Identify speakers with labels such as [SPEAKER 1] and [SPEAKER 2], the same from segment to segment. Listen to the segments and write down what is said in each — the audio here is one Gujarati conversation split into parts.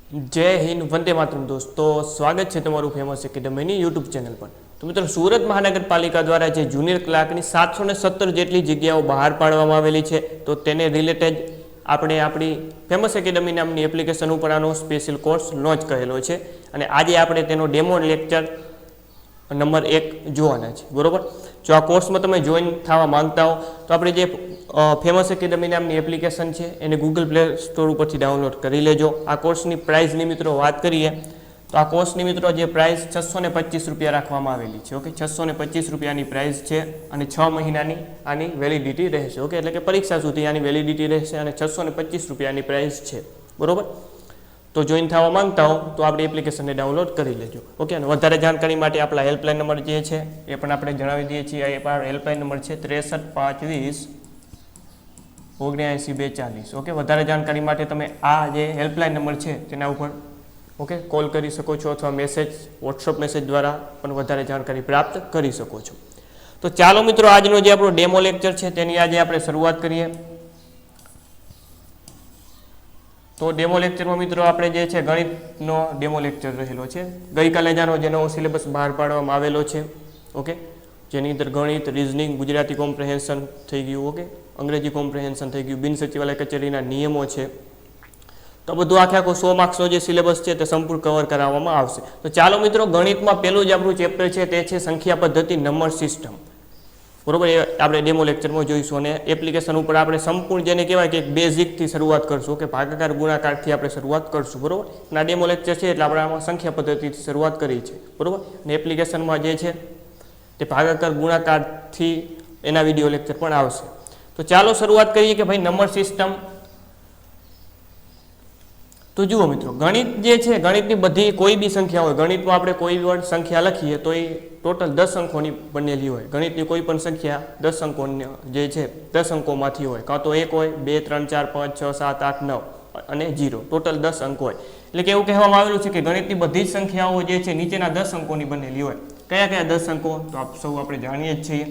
[SPEAKER 1] जय हिंद वंदे मातरम दोस्तों स्वागत है तमारू फेमस एकेडमी यूट्यूब चैनल पर। तो मित्रों सूरत महानगरपालिका द्वारा जो जूनियर क्लार्कनी 717 जेटली जग्याओ बहार पाडवामां आवेली छे तो तेने रिलेटेड આપણે આપણી ફેમસ એકેડમી નામની એપ્લિકેશન ઉપર આનો સ્પેશિયલ કોર્સ લોન્ચ કરેલો છે અને આજે આપણે તેનો ડેમો લેક્ચર નંબર 1 જોવાના છે, બરોબર। જો આ કોર્સમાં તમે જોઈન થવા માંગતા હો તો આપણે જે ફેમસ એકેડમી નામની એપ્લિકેશન છે એને ગૂગલ પ્લે સ્ટોર ઉપરથી ડાઉનલોડ કરી લેજો। આ કોર્સની પ્રાઇસની મિત્રો વાત કરીએ તો આ કોર્સની મિત્રો જે પ્રાઇસ 625 રૂપિયા રાખવામાં આવેલી છે, ઓકે। 625 રૂપિયાની પ્રાઇસ છે અને 6 મહિનાની આની વેલિડિટી રહેશે, ઓકે। એટલે કે પરીક્ષા સુધી આની વેલિડિટી રહેશે અને 625 રૂપિયાની પ્રાઇસ છે, બરોબર। તો જોઈન થવા માંગતા હો તો આપણી એપ્લિકેશનને ડાઉનલોડ કરી લેજો, ઓકે। અને વધારે જાણકારી માટે આપણા હેલ્પલાઇન નંબર જે છે એ પણ આપણે જણાવી દઈએ છીએ। એ પણ હેલ્પલાઇન નંબર છે 63520 79240, ઓકે। વધારે જાણકારી માટે તમે આ જે હેલ્પલાઇન નંબર છે તેના ઉપર ઓકે કોલ કરી શકો છો અથવા મેસેજ વોટ્સઅપ મેસેજ દ્વારા પણ વધારે જાણકારી પ્રાપ્ત કરી શકો છો। તો ચાલો મિત્રો આજનો જે આપણો ડેમો લેક્ચર છે તેની આજે આપણે શરૂઆત કરીએ। તો ડેમો લેક્ચરમાં મિત્રો આપણે જે છે ગણિતનો ડેમો લેક્ચર રહેલો છે। ગઈકાલે જાણો જેનો સિલેબસ બહાર પાડવામાં આવેલો છે, ઓકે। જેની અંદર ગણિત, રીઝનિંગ, ગુજરાતી કોમ્પ્રિહેન્શન થઈ ગયું, ઓકે। અંગ્રેજી કોમ્પ્રિહેન્શન થઈ ગયું, બિન સચિવાલય કચેરીના નિયમો છે, તો બધું આખો 100 માર્ક્સનો જે સિલેબસ છે તે સંપૂર્ણ કવર કરાવવામાં આવશે। તો ચાલો મિત્રો ગણિતમાં પહેલું જ આપણું ચેપ્ટર છે તે છે સંખ્યા પદ્ધતિ નંબર સિસ્ટમ, બરોબર। એ આપણે ડેમો લેક્ચરમાં જોઈશું અને એપ્લિકેશન ઉપર આપણે સંપૂર્ણ જેને કહેવાય કે બેઝિકથી શરૂઆત કરશું, કે ભાગાકાર ગુણાકારથી આપણે શરૂઆત કરશું, બરોબર। અને આ ડેમો લેક્ચર છે એટલે આપણે આમાં સંખ્યા પદ્ધતિથી શરૂઆત કરી છે, બરોબર। અને એપ્લિકેશનમાં જે છે તે ભાગાકાર ગુણાકારથી એના વિડીયો લેક્ચર પણ આવશે। તો ચાલો શરૂઆત કરીએ કે ભાઈ નંબર સિસ્ટમ। તો જુઓ મિત્રો ગણિત જે છે ગણિતની બધી કોઈ બી સંખ્યા હોય, ગણિતમાં આપણે કોઈ પણ સંખ્યા લખીએ તો એ ટોટલ 10 અંકોની બનેલી હોય। ગણિતની કોઈ પણ સંખ્યા 10 અંકોની જે છે 10 અંકોમાંથી હોય, કાં તો 1 હોય, 2, 3, 4, 5, 6, 7, 8, 9 અને 0, ટોટલ 10 અંક હોય। એટલે કે એવું કહેવામાં આવેલું છે કે ગણિતની બધી જ સંખ્યાઓ જે છે નીચેના 10 અંકોની બનેલી હોય। કયા કયા 10 અંકો તો આપ સૌ આપણે જાણીએ જ છીએ।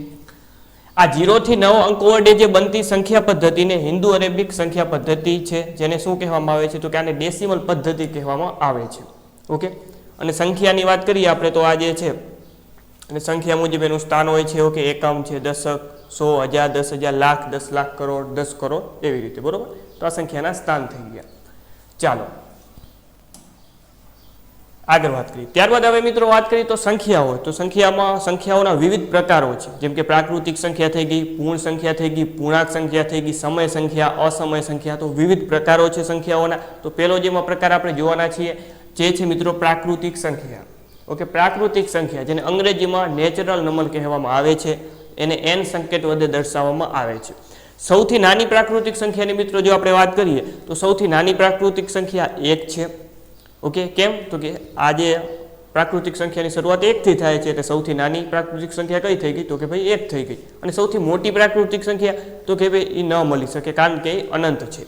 [SPEAKER 1] આ 0 થી 9 અંકો વડે જે બનતી સંખ્યા પદ્ધતિને હિન્દુ અરેબિક સંખ્યા પદ્ધતિ છે, જેને શું કહેવામાં આવે છે તો કે આને ડેસિમલ પદ્ધતિ કહેવામાં આવે છે, ઓકે। અને સંખ્યાની વાત કરીએ આપણે તો આ જે છે અને સંખ્યા મુજબ એનું સ્થાન હોય છે, ઓકે। એકમ છે, દશક, 100, 1000, 10,000, લાખ, 10 લાખ, કરોડ, 10 કરોડ, એવી રીતે, બરોબર। તો આ સંખ્યાના સ્થાન થઈ ગયા। ચાલો આગળ વાત કરીએ। ત્યારબાદ હવે મિત્રો વાત કરીએ તો સંખ્યાઓ, તો સંખ્યામાં સંખ્યાઓના વિવિધ પ્રકારો છે, જેમ કે પ્રાકૃતિક સંખ્યા થઈ ગઈ, પૂર્ણ સંખ્યા થઈ ગઈ, પૂર્ણાંક સંખ્યા થઈ ગઈ, સમય સંખ્યા, અસમય સંખ્યા, તો વિવિધ પ્રકારો છે સંખ્યાઓના। તો પહેલો જેમાં પ્રકાર આપણે જોવાના છીએ જે છે મિત્રો પ્રાકૃતિક સંખ્યા, ઓકે। પ્રાકૃતિક સંખ્યા જેને અંગ્રેજીમાં નેચરલ નંબર કહેવામાં આવે છે, એને n સંકેત વડે દર્શાવવામાં આવે છે। સૌથી નાની પ્રાકૃતિક સંખ્યાની મિત્રો જો આપણે વાત કરીએ તો સૌથી નાની પ્રાકૃતિક સંખ્યા 1 છે, ઓકે। કેમ તો કે આ જે પ્રાકૃતિક સંખ્યાની શરૂઆત 1 થી થાય છે એટલે સૌથી નાની પ્રાકૃતિક સંખ્યા કઈ થઈ ગઈ તો કે ભાઈ 1 થઈ ગઈ। અને સૌથી મોટી પ્રાકૃતિક સંખ્યા તો કે ભાઈ એ ન મળી શકે કારણ કે એ અનંત છે।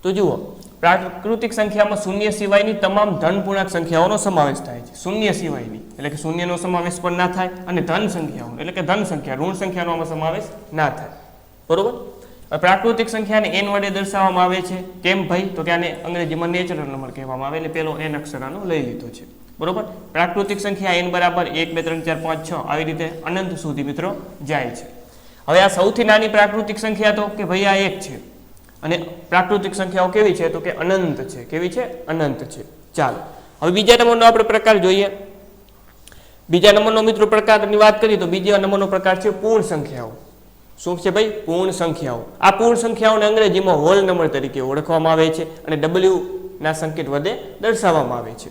[SPEAKER 1] તો જુઓ પ્રાકૃતિક સંખ્યામાં શૂન્ય સિવાયની તમામ ધન પૂર્ણાંક સંખ્યાઓનો સમાવેશ થાય છે। શૂન્ય સિવાયની એટલે કે શૂન્યનો સમાવેશ પણ ના થાય, અને ધન સંખ્યાઓ એટલે કે ધન સંખ્યા, ઋણ સંખ્યાનો સમાવેશ ના થાય, બરોબર। પ્રાકૃતિક સંખ્યાને n વડે દર્શાવવામાં આવે છે, કેમ ભાઈ તો કે આને અંગ્રેજીમાં નેચરલ નંબર કહેવામાં આવે, એટલે પેલો n અક્ષર આનો લઈ લીધો છે, બરોબર। પ્રાકૃતિક સંખ્યા n બરાબર 1, 2, 3, 4, 5, 6 આવી રીતે અનંત સુધી મિત્રો જાય છે। હવે આ સૌથી નાની પ્રાકૃતિક સંખ્યા તો કે ભાઈ આ 1 છે, અને પ્રાકૃતિક સંખ્યાઓ કેવી છે તો કે અનંત છે, કેવી છે? અનંત છે। ચાલો હવે બીજા નંબરનો આપણે પ્રકાર જોઈએ। બીજા નંબરનો મિત્રો પ્રકારની વાત કરીએ તો બીજા નંબરનો પ્રકાર છે પૂર્ણ સંખ્યાઓ। શું છે ભાઈ? પૂર્ણ સંખ્યાઓ। આ પૂર્ણ સંખ્યાઓને અંગ્રેજીમાં હોલ નંબર તરીકે ઓળખવામાં આવે છે અને w ના સંકેત વડે દર્શાવવામાં આવે છે।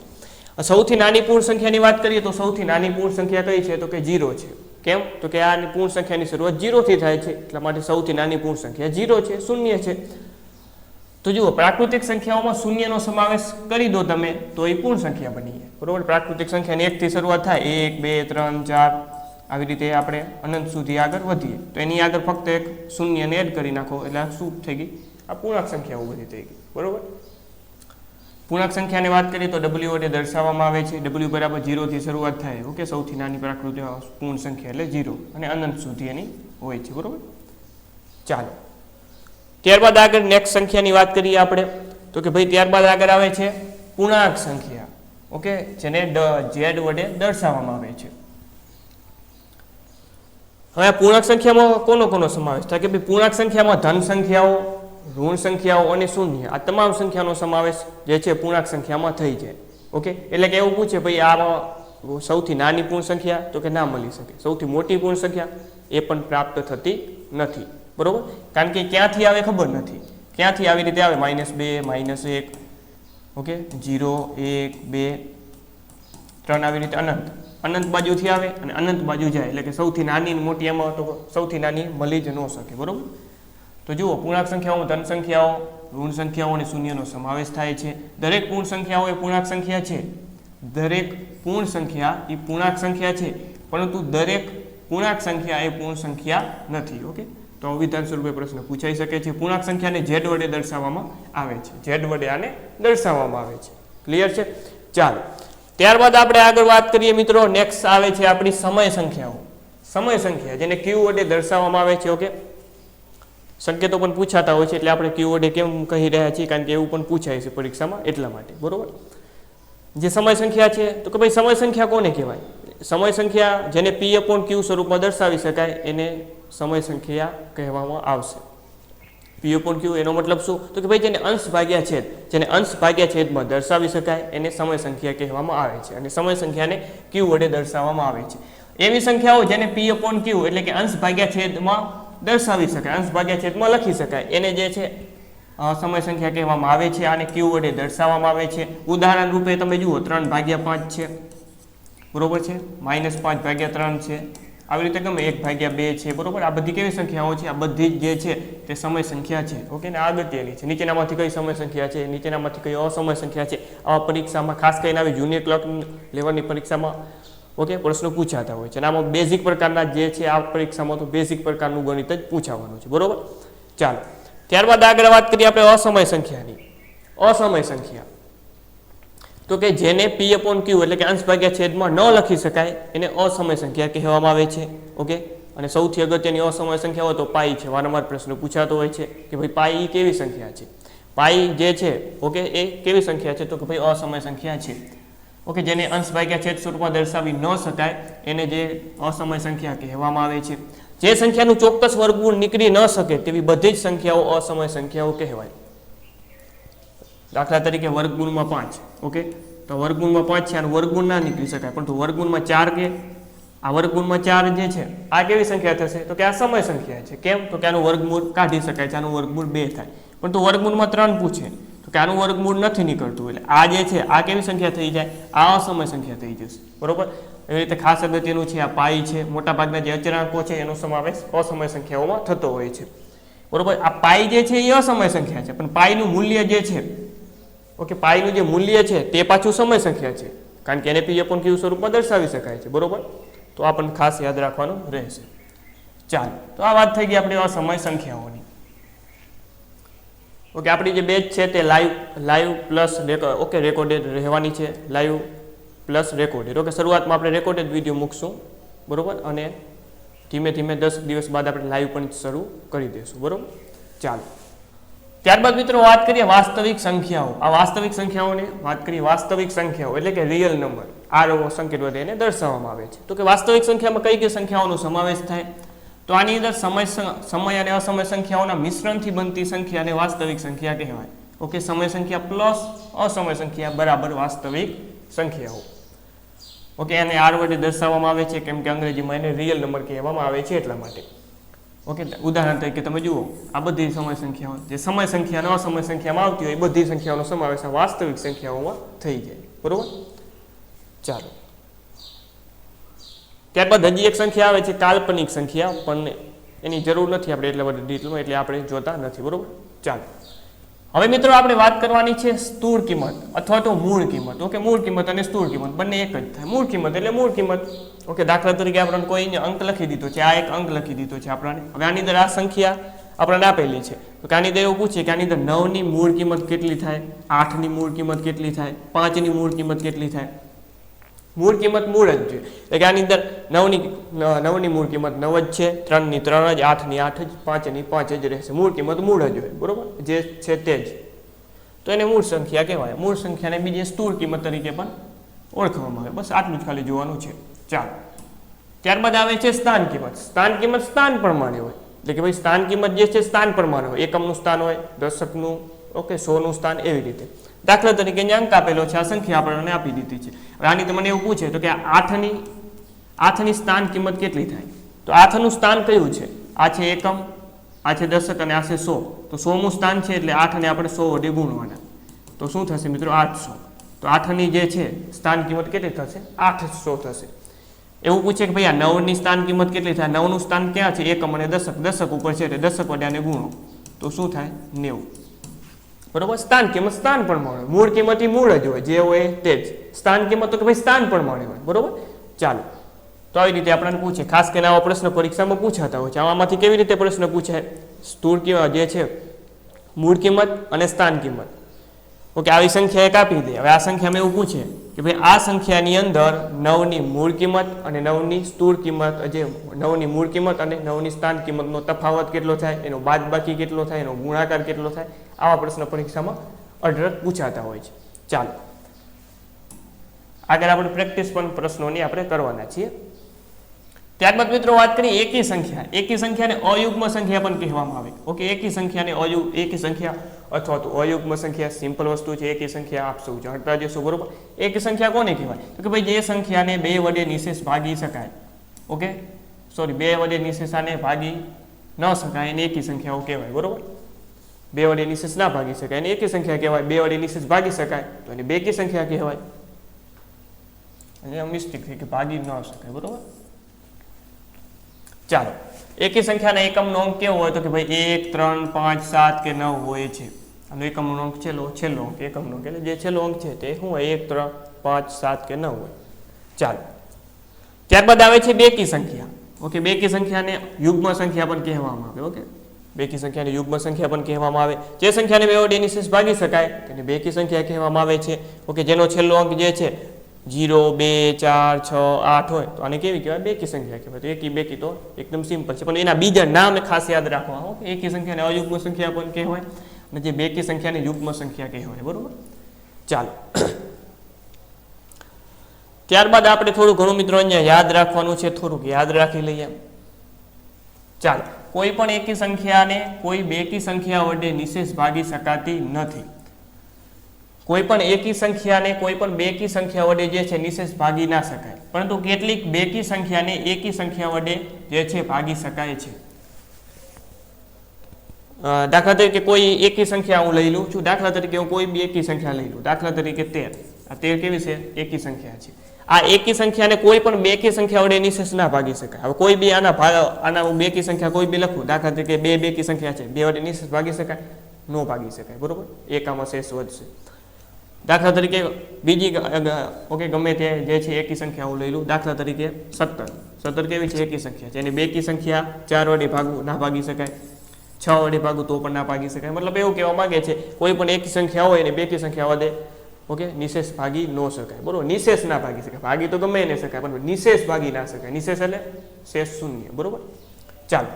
[SPEAKER 1] સૌથી નાની પૂર્ણ સંખ્યાની વાત કરીએ તો સૌથી નાની પૂર્ણ સંખ્યા કઈ છે તો કે 0 છે। કેમ તો કે આ પૂર્ણ સંખ્યાની શરૂઆત 0 થી થાય છે, એટલા માટે સૌથી નાની પૂર્ણ સંખ્યા 0 છે, શૂન્ય છે। તો જુઓ પ્રાકૃતિક સંખ્યાઓમાં શૂન્યનો સમાવેશ કરી દો તમે તો એ પૂર્ણ સંખ્યા બની જાય, બરોબર। પ્રાકૃતિક સંખ્યાની 1 થી શરૂઆત થાય, 1, 2, 3, 4 આવી રીતે આપણે અનંત સુધી આગળ વધીએ તો એની આગળ ફક્ત એક શૂન્યને એડ કરી નાખો એટલે શું થઈ ગઈ? આ પૂર્ણાંક સંખ્યાઓ બધી થઈ ગઈ, બરોબર। પૂર્ણાંક સંખ્યાની વાત કરીએ તો w વડે દર્શાવવામાં આવે છે। w બરાબર 0 થી શરૂઆત થાય, ઓકે। સૌથી નાની પ્રાકૃતિક પૂર્ણ સંખ્યા એટલે 0 અને અનંત સુધી એની હોય છે, બરોબર। ચાલો ત્યારબાદ આગળ નેક્સ્ટ સંખ્યાની વાત કરીએ આપણે તો કે ભાઈ ત્યારબાદ આગળ આવે છે પૂર્ણાંક સંખ્યા, ઓકે, જેને z વડે દર્શાવવામાં આવે છે. હવે આ પૂર્ણાંક સંખ્યામાં કોનો કોનો સમાવેશ થાય કે ભાઈ પૂર્ણાંક સંખ્યામાં ધન સંખ્યાઓ, ઋણ સંખ્યાઓ અને શૂન્ય આ તમામ સંખ્યાનો સમાવેશ જે છે પૂર્ણાંક સંખ્યામાં થઈ જાય. ઓકે, એટલે કે એવું પૂછે ભાઈ આમાં સૌથી નાની પૂર્ણ સંખ્યા તો કે ના મળી શકે, સૌથી મોટી પૂર્ણ સંખ્યા એ પણ પ્રાપ્ત થતી નથી. બરોબર, કારણ કે ક્યાંથી આવે ખબર નથી, ક્યાંથી આવી રીતે આવે -2 -1, ઓકે, 0 1 2 3 આવી રીતે અનંત બાજુથી આવે અને અનંત બાજુ જાય, એટલે કે સૌથી નાની મોટી એમાં તો સૌથી નાની મળી જ ન શકે. બરોબર, તો જુઓ પૂર્ણાંક સંખ્યાઓ ધન સંખ્યાઓ, ઋણ સંખ્યાઓ અને શૂન્યનો સમાવેશ થાય છે. દરેક પૂર્ણ સંખ્યાઓ એ પૂર્ણાંક સંખ્યા છે, દરેક પૂર્ણ સંખ્યા એ પૂર્ણાંક સંખ્યા છે, પરંતુ દરેક પૂર્ણાંક સંખ્યા એ પૂર્ણ સંખ્યા નથી. ઓકે, તો અવિધાન સ્વરૂપે પ્રશ્ન પૂછાઈ શકે છે. પૂર્ણાંક સંખ્યાને z વડે દર્શાવવામાં આવે છે, z વડે આને દર્શાવવામાં આવે છે. ક્લિયર છે? ચાલો, ત્યારબાદ આપણે આગળ વાત કરીએ મિત્રો. નેક્સ્ટ આવે છે આપણી સમય સંખ્યાઓ. સમય સંખ્યા જેને q વડે દર્શાવવામાં આવે છે. ઓકે, સંકેતો પણ પૂછાતા હોય છે એટલે આપણે q વડે કેમ કહી રહ્યા છીએ, કારણ કે એવું પણ પૂછાય છે પરીક્ષામાં, એટલા માટે. બરોબર, જે સમય સંખ્યા છે તો કે ભાઈ સમય સંખ્યા કોને કહેવાય? સમય સંખ્યા જેને p/q સ્વરૂપમાં દર્શાવી શકાય એને સમય સંખ્યા કહેવામાં આવશે. p/q એનો મતલબ શું? તો કે ભાઈ જેને અંશ ભાગ્યા છેદ, જેને અંશ ભાગ્યા છેદમાં દર્શાવી શકાય એને સમય સંખ્યા કહેવામાં આવે છે, અને સમય સંખ્યાને q વડે દર્શાવવામાં આવે છે. એવી સંખ્યાઓ જેને p/q એટલે કે અંશ ભાગ્યા છેદમાં દર્શાવી શકાય, અંશ ભાગ્યા છેદમાં લખી શકાય, એને જે છે સમય સંખ્યા કહેવામાં આવે છે. આને q વડે દર્શાવવામાં આવે છે. ઉદાહરણ રૂપે તમે જુઓ 3/5 છે, બરોબર છે, -5/3 છે, આવી રીતે ગમે 1/2 છે. બરોબર, આ બધી કેવી સંખ્યાઓ છે? આ બધી જે છે તે સમય સંખ્યા છે. ઓકે, ને અગત્યની છે. નીચેનામાંથી કઈ સમય સંખ્યા છે, નીચેનામાંથી કઈ અસમય સંખ્યા છે? આવા પરીક્ષામાં ખાસ કરીને આવી જુનિયર ક્લર્ક લેવલની પરીક્ષામાં ઓકે પ્રશ્નો પૂછાતા હોય છે, અને આમાં બેઝિક પ્રકારના જે છે આ પરીક્ષામાં તો બેઝિક પ્રકારનું ગણિત જ પૂછાવાનું છે. બરોબર, ચાલો ત્યારબાદ આગળ વાત કરીએ આપણે અસમય સંખ્યાની. અસમય સંખ્યા તો કે જેને p/q એટલે કે અંશ ભાગ્યા છેદમાં ન લખી શકાય એને અસમય સંખ્યા કહેવામાં આવે છે. ઓકે, અને સૌથી અગત્યની અસમય સંખ્યા હોય તો પાઈ છે. વારંવાર પ્રશ્ન પૂછાતો હોય છે કે ભાઈ પાઈ કેવી સંખ્યા છે? પાઈ જે છે ઓકે એ કેવી સંખ્યા છે? તો કે ભાઈ અસમય સંખ્યા છે. ઓકે, જેને અંશ ભાગ્યા છેદ સ્વરૂપમાં દર્શાવી ન શકાય એને જે અસમય સંખ્યા કહેવામાં આવે છે. જે સંખ્યાનું ચોક્કસ વર્ગમૂળ નીકળી ન શકે તેવી બધી જ સંખ્યાઓ અસમય સંખ્યાઓ કહેવાય. દાખલા તરીકે વર્ગમૂળમાં 5. ઓકે, તો વર્ગમૂળમાં 5 છે, આનું વર્ગમૂળ ના નીકળી શકાય, પરંતુ વર્ગમૂળમાં 4 કે આ વર્ગમૂળમાં 4 જે છે આ કેવી સંખ્યા થશે? તો કે આ સમય સંખ્યા છે. કેમ? તો કે આનું વર્ગમૂળ કાઢી શકાય છે, આનું વર્ગમૂળ 2 થાય, પરંતુ વર્ગમૂળમાં 3 પૂછે તો કે આનું વર્ગમૂળ નથી નીકળતું, એટલે આ જે છે આ કેવી સંખ્યા થઈ જાય? આ અસમય સંખ્યા થઈ જશે. બરોબર, એવી રીતે ખાસ અગત્યનું છે આ પાઈ છે. મોટાભાગના જે અચળાંકો છે એનો સમાવેશ અસમય સંખ્યાઓમાં થતો હોય છે. બરોબર, આ પાઈ જે છે એ અસમય સંખ્યા છે, પણ પાઈનું મૂલ્ય જે છે ઓકે પાઈનું જે મૂલ્ય છે તે પાછું સમય સંખ્યા છે, કારણ કે એને p/q સ્વરૂપમાં દર્શાવી શકાય છે. બરોબર, તો આ પણ ખાસ યાદ રાખવાનું રહેશે. ચાલો, તો આ વાત થઈ ગઈ આપણી અસમય સંખ્યાઓની. ઓકે, આપણી જે બેચ છે તે લાઈવ પ્લસ ઓકે રેકોર્ડેડ રહેવાની છે. Live plus recorded. ઓકે, શરૂઆતમાં આપણે રેકોર્ડેડ વિડીયો મૂકશું. બરોબર, અને ધીમે ધીમે 10 દિવસ બાદ આપણે લાઈવ પણ શરૂ કરી દઈશું. બરોબર, ચાલો ત્યારબાદ મિત્રો વાત કરીએ વાસ્તવિક સંખ્યાઓ. આ વાસ્તવિક સંખ્યાઓની વાત કરીએ. વાસ્તવિક સંખ્યાઓ એટલે કે રિયલ નંબર, આ સંકેત વડે એને દર્શાવવામાં આવે છે. તો કે વાસ્તવિક સંખ્યામાં કઈ કઈ સંખ્યાઓનો સમાવેશ થાય? તો આની અંદર સમય અને અસમય સંખ્યાઓના મિશ્રણથી બનતી સંખ્યાને વાસ્તવિક સંખ્યા કહેવાય. ઓકે, સમય સંખ્યા પ્લસ અસમય સંખ્યા બરાબર વાસ્તવિક સંખ્યાઓ. ઓકે, એને r વડે દર્શાવવામાં આવે છે, કેમ કે અંગ્રેજીમાં એને રિયલ નંબર કહેવામાં આવે છે એટલા માટે. ઓકે, ઉદાહરણ તરીકે તમે જુઓ આ બધી સમય સંખ્યાઓ, જે સમય સંખ્યા અને અસમય સંખ્યામાં આવતી હોય એ બધી સંખ્યાઓનો સમાવેશ આ વાસ્તવિક સંખ્યાઓમાં થઈ જાય. બરોબર, ચાલો ત્યારબાદ હજી એક સંખ્યા આવે છે કાલ્પનિક સંખ્યા, પણ એની જરૂર નથી આપણે એટલા બધા ડિટેલમાં, એટલે આપણે જોતા નથી. બરોબર, ચાલો હવે મિત્રો આપણે વાત કરવાની છે સ્થૂળ કિંમત અથવા તો મૂળ કિંમત. ઓકે, મૂળ કિંમત અને સ્થૂળ કિંમત બંને એક જ થાય. મૂળ કિંમત એટલે મૂળ કિંમત. ઓકે, દાખલા તરીકે આપણને કોઈને અંક લખી દીધો છે, આ એક અંક લખી દીધો છે આપણને. હવે આની અંદર આ સંખ્યા આપણને આપેલી છે, તો કે આની અંદર એવું પૂછે કે આની અંદર 9ની મૂળ કિંમત કેટલી થાય, 8ની મૂળ કિંમત કેટલી થાય, 5ની મૂળ કિંમત કેટલી થાય? મૂળ કિંમત મૂળ જ જોઈએ, એટલે કે આની અંદર 9ની મૂળ કિંમત 9 જ છે, 3ની 3 જ, 8ની 8 જ, 5ની 5 જ રહેશે. મૂળ કિંમત મૂળ જ હોય. બરોબર, જે છે તે જ. તો એને મૂળ સંખ્યા કહેવાય. મૂળ સંખ્યાને બીજી સ્થૂળ કિંમત તરીકે પણ ઓળખવામાં આવે. બસ આટલું જ ખાલી જોવાનું છે. ચાલો, ત્યારબાદ આવે છે સ્થાન કિંમત. સ્થાન કિંમત સ્થાન પ્રમાણે હોય, એટલે કે ભાઈ સ્થાન કિંમત જે છે સ્થાન પ્રમાણે હોય. એકમનું સ્થાન હોય, દશકનું, ઓકે, 100નું સ્થાન, એવી રીતે. દાખલા તરીકે અહીંયા અંક આપેલો છે, આ સંખ્યા આપણને આપી દીધી છે. હવે આની તો મને એવું પૂછે તો કે 8ની સ્થાન કિંમત કેટલી થાય? તો 8નું સ્થાન કયું છે? આ છે એકમ, આ છે દશક અને આ છે 100. તો 100મું સ્થાન છે એટલે 8ને આપણે 100 વડે ગુણવાના. તો શું થશે મિત્રો? 800. તો 8ની જે છે સ્થાન કિંમત કેટલી થશે? 800 થશે. એવું પૂછે કે ભાઈ આ 9ની સ્થાન કિંમત કેટલી થાય? 9નું સ્થાન ક્યાં છે? એકમ અને દશક. દશક ઉપર છે એટલે દશક વડે આને ગુણો તો શું થાય? 90. બરોબર. સ્થાન કિંમત સ્થાન પ્રમાણે, મૂળ કિંમત એ મૂળ જ હોય, જે હોય તે જ. સ્થાન કિંમત તો કે ભાઈ સ્થાન પ્રમાણે હોય. બરોબર. ચાલો, તો આવી રીતે આપણને પૂછે. ખાસ કરીને આવા પ્રશ્ન પરીક્ષામાં પૂછાતા હોય છે. આમાંથી કેવી રીતે પ્રશ્ન પૂછાય? સ્થૂળ કિંમત જે છે, મૂળ કિંમત અને સ્થાન કિંમત. ઓકે, આવી સંખ્યા એક આપી દે. હવે આ સંખ્યામાં એવું પૂછે કે ભાઈ આ સંખ્યાની અંદર 9ની મૂળ કિંમત અને 9ની સ્થૂળ કિંમત, જે 9ની મૂળ કિંમત અને 9ની સ્થાન કિંમતનો તફાવત કેટલો થાય, એનો બાદબાકી કેટલો થાય, એનો ગુણાકાર કેટલો થાય, આવા પ્રશ્ન પરીક્ષામાં અઢળક પૂછાતા હોય છે. ચાલો, આગળ આપણે પ્રેક્ટિસ પણ પ્રશ્નોની આપણે કરવાના છીએ. ત્યારબાદ મિત્રો વાત કરીએ એકી સંખ્યા. એકી સંખ્યાને અયુગ્મ સંખ્યા પણ કહેવામાં આવે. ઓકે, એકી સંખ્યાને એકી સંખ્યા અથવા તો અયુગ્મ સંખ્યા, સિમ્પલ વસ્તુ છે. એકી સંખ્યા આપ સૌ જાણતા જ છો. બરોબર. એકી સંખ્યા કોને કહેવાય? તો કે ભાઈ જે સંખ્યાને 2 વડે નિશેષ ભાગી શકાય. ઓકે, સોરી, 2 વડે નિશેષાને ભાગી ન શકાય એને એકી સંખ્યાઓ કહેવાય. બરોબર. 2 વડે નિશેષ ના ભાગી શકાય એને એકી સંખ્યા કહેવાય. 2 વડે નિશેષ ભાગી શકાય તો એને બેકી સંખ્યા કહેવાય. અને મિસ્ટેક થઈ કે ભાગી ન શકાય. બરોબર. ચાલો, એકી સંખ્યાના એકમનો અંક કેવો હોય? તો કે ભાઈ 1, 3, 5, 7 કે 9 હોય છે. આનો એકમનો અંક છેલ્લો અંક, એકમનો અંક એટલે જે છેલ્લો અંક છે તે શું હોય? 1, 3, 5, 7 કે 9 હોય. ચાલો, ત્યારબાદ આવે છે બેકી સંખ્યા. ઓકે, બેકી સંખ્યાને યુગ્મ સંખ્યા પણ કહેવામાં આવે. ઓકે, બેકી સંખ્યાને યુગ્મ સંખ્યા પણ કહેવામાં આવે. જે સંખ્યાને 2 વડે નિશેષ ભાગી શકાય તેને બેકી સંખ્યા કહેવામાં આવે છે. ઓકે, જેનો છેલ્લો અંક જે છે 0, 2, 4, 6, 8 હોય તો આને કેવી કહેવાય? બેકી સંખ્યા કહેવાય. તો એકી બેકી તો એકદમ સિમ્પલ છે, પણ એના બીજા નામ ખાસ યાદ રાખવા. ઓકે, એકી સંખ્યાને અયુગ્મ સંખ્યા પણ કહેવાય અને જે બેકી સંખ્યાને યુગ્મ સંખ્યા કહેવાય. બરોબર. ચાલો, ત્યારબાદ આપણે થોડું ઘણું મિત્રો અહીંયા યાદ રાખવાનું છે, થોડુંક યાદ રાખી લઈએ. ચાલો, કોઈ પણ એકી સંખ્યાને કોઈ બેકી સંખ્યા વડે નિશેષ ભાગી શકાતી નથી. કોઈ પણ એકી સંખ્યાને કોઈ પણ બેકી સંખ્યા વડે જે છે નિશેષ ભાગી ના શકાય, પરંતુ કેટલીક બેકી સંખ્યાને એકી સંખ્યા વડે જે છે ભાગી શકાય છે. દાખલા તરીકે કોઈ એકી સંખ્યા હું લઈ લઉં છું. દાખલા તરીકે હું કોઈ બી એકી સંખ્યા લઈ લઉં. દાખલા તરીકે 13. આ 13 કેવી છે? એકી સંખ્યા છે. આ એકી સંખ્યાને કોઈ પણ બેકી સંખ્યા વડે નિશેષ ના ભાગી શકાય. હવે કોઈ બી આના હું બેકી સંખ્યા કોઈ બી લખું. દાખલા તરીકે 2 બેકી સંખ્યા છે, 2 વડે નિશેષ ભાગી શકાય? નો ભાગી શકાય. બરોબર. એકામાં શેષ વધશે. દાખલા તરીકે બીજી ઓકે ગમે તે જે છે એકી સંખ્યા હું લઈ લઉં. દાખલા તરીકે 17. 17 કેવી છે? એકી સંખ્યા છે. એની બેકી સંખ્યા 4 વડે ભાગવું ના ભાગી શકાય, 6 વડે ભાગવું તો પણ ના ભાગી શકાય. મતલબ એવું કહેવા માંગે છે કોઈ પણ એકી સંખ્યા હોય એને બેકી સંખ્યા વડે ઓકે નિશેષ ભાગી ન શકાય. બરોબર. નિશેષ ના ભાગી શકાય. ભાગી તો ગમે એને શકાય પણ નિશેષ ભાગી ના શકાય. નિશેષ એટલે શેષ શૂન્ય. બરોબર. ચાલો,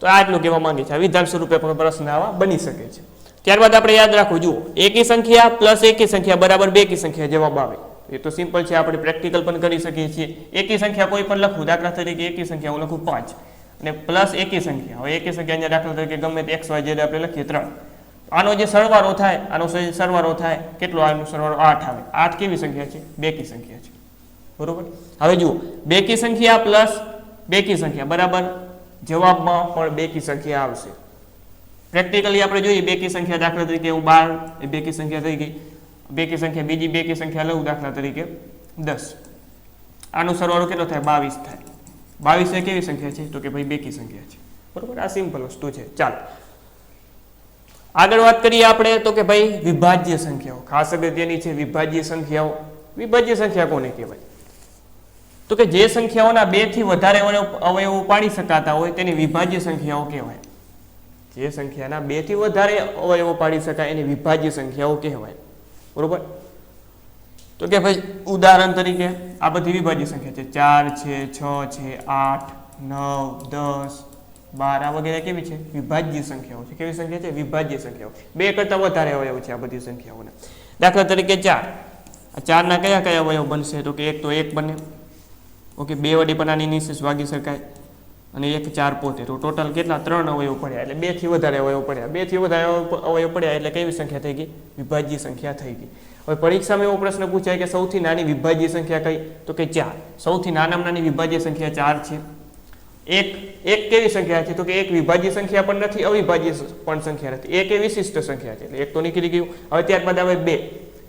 [SPEAKER 1] તો આટલું કહેવા માંગે છે. વિધાન સ્વરૂપે પણ પ્રશ્ન આવા બની શકે છે. ત્યારબાદ આપણે યાદ રાખવું, જુઓ, એકી સંખ્યા પ્લસ એકી સંખ્યા બરાબર બેકી સંખ્યા જવાબ આવે. એ તો સિમ્પલ છે, આપણે પ્રેક્ટિકલ પણ કરી શકીએ છીએ. એકી સંખ્યા કોઈ પણ લખું. દાખલા તરીકે એકી સંખ્યા હું લખું 5 અને પ્લસ એકી સંખ્યા. હવે એકી સંખ્યા અહીંયા દાખલા તરીકે ગમે તે XY Z આપણે લખીએ 3. આનો જે સરવાળો થાય, આનો સરવાળો થાય કેટલો? આનો સરવાળો 8 આવે. 8 કેવી સંખ્યા છે? બેકી સંખ્યા છે. બરોબર. હવે જુઓ, બેકી સંખ્યા પ્લસ બેકી સંખ્યા બરાબર જવાબમાં પણ બેકી સંખ્યા આવશે. પ્રેક્ટિકલી આપણે જોઈએ બેકી સંખ્યા. દાખલા તરીકે હું 12 એ બેકી સંખ્યા થઈ ગઈ. બેકી સંખ્યા બીજી બેકી સંખ્યા લઉં દાખલા તરીકે 10. આનો સરવાળો કેટલો થાય? 22 થાય. 22 એ કેવી સંખ્યા છે? તો કે ભાઈ બેકી સંખ્યા છે. બરોબર. આ સિમ્પલ વસ્તુ છે. ચાલો, આગળ વાત કરીએ આપણે તો કે ભાઈ વિભાજ્ય સંખ્યાઓ. ખાસ અગત્યની છે વિભાજ્ય સંખ્યાઓ. વિભાજ્ય સંખ્યા કોને કહેવાય? તો કે જે સંખ્યાઓના 2 થી વધારે અવયવો પાડી શકાતા હોય તેને વિભાજ્ય સંખ્યાઓ કહેવાય. જે સંખ્યાના 2 થી વધારે અવયવો પાડી શકાય એને વિભાજ્ય સંખ્યાઓ કહેવાય. બરોબર. તો કે ભાઈ ઉદાહરણ તરીકે આ બધી વિભાજ્ય સંખ્યા છે. 4 છે, 6 છે, 8, 9, 10, 12 આ વગેરે કેવી છે? વિભાજ્ય સંખ્યાઓ છે. કેવી સંખ્યા છે? વિભાજ્ય સંખ્યાઓ. 2 કરતાં વધારે અવયવ છે આ બધી સંખ્યાઓના. દાખલા તરીકે 4. આ 4 ના કયા કયા અવયવ બનશે? તો કે 1 તો 1 બને. ઓકે, 2 વડે પણ આની નિશેષ ભાગી શકાય અને 1 4 પોતે. તો ટોટલ કેટલા? 3 અવયવ પડ્યા. એટલે 2 થી વધારે અવયવ પડ્યા. 2 થી વધારે અવયવ પડ્યા એટલે કેવી સંખ્યા થઈ ગઈ? વિભાજ્ય સંખ્યા થઈ ગઈ. હવે પરીક્ષામાં એવો પ્રશ્ન પૂછાય કે સૌથી નાની વિભાજ્ય સંખ્યા કઈ? તો કે 4. સૌથી નાનામાં નાની વિભાજ્ય સંખ્યા 4 છે. એક કેવી સંખ્યા છે? તો કે એક વિભાજ્ય સંખ્યા પણ નથી, અવિભાજ્ય પણ સંખ્યા નથી. એક એ વિશિષ્ટ સંખ્યા છે એટલે એક તો નીકળી ગયું. હવે ત્યારબાદ આવે 2.